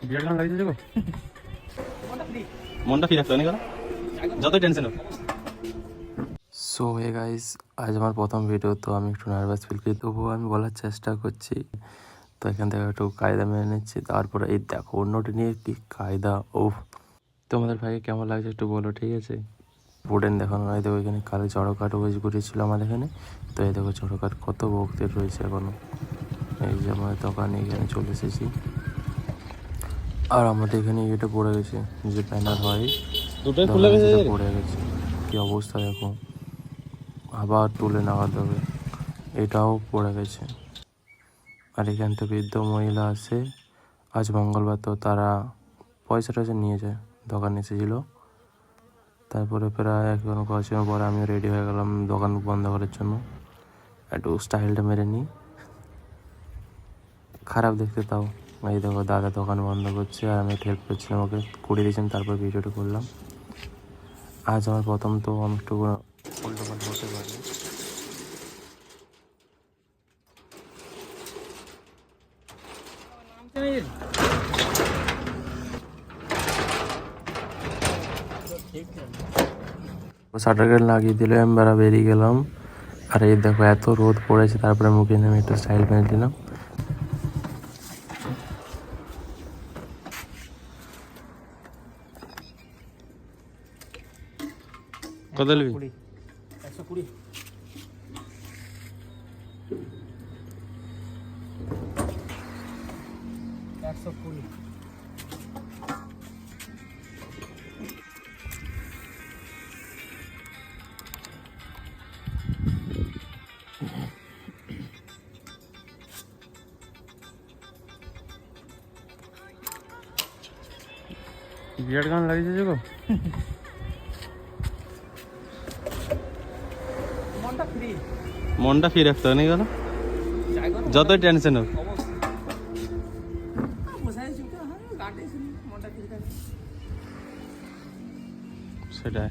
বিরাট গান লাগিয়েছে দেখো, মনটা ফ্রি রাখতে হয় না যতই টেনশন হোক। সো হে গাইস, আজ আমার প্রথম ভিডিও, তো আমি একটু নার্ভাস ফিল করি, তবুও আমি বলার চেষ্টা করছি। তো এখান থেকে একটু কায়দা মেনে নিচ্ছি। তারপরে এই দেখো অন্যটি নিয়ে কি কায়দা! ও তোমাদের ভাইকে কেমন লাগছে একটু বলো, ঠিক আছে? বুডেন দেখানো হয়, দেখো এখানে কালে চড়কাট ঘুরেছিল আমার এখানে। তো এই দেখো চড়কাট কত ভক্তের রয়েছে এখনো। এই যে আমার দোকানে এখানে চলে এসেছি। আর আমাদের এখানে এটা পড়ে গেছে, যে ব্যানার হয় দুটোই খুলে গেছে, পড়ে গেছে। কি অবস্থা দেখো, আবার তুলে নেওয়া হবে। এটাও পড়ে গেছে। আর এখানটা বৃদ্ধ মহিলা আছে, আজ মঙ্গলবার, তো তারা পয়সা টয়সা নিয়ে যায়, দোকানে এসেছিল। তারপরে প্রায় 1 ঘন্টা পরে আমিও রেডি হয়ে গেলাম দোকান বন্ধ করার জন্য। একটু স্টাইলটা মেরে নিই, খারাপ দেখতে তাও। এই দেখো দাদা দোকান বন্ধ করছে আর আমি হেল্প করছিলাম, ওকে করে দিয়েছিলাম, তারপর ভিডিওটা করলাম। আজ আমার প্রথম, তো আমি একটু উল্টো পাল্টা হতে পারি। শাটার গার্ড লাগিয়ে দিলে আমি বেরিয়ে গেলাম। আর এই দেখো এত রোদ পড়েছে, তারপরে মুখে নেমে একটু স্টাইল মেরে দিলাম। কত নিবি? 120। বিরাট গান লাগিয়েছে দেখো, মনটা ফ্রি রাখতে হয় না যতই টেনশন হোক। সেটাই।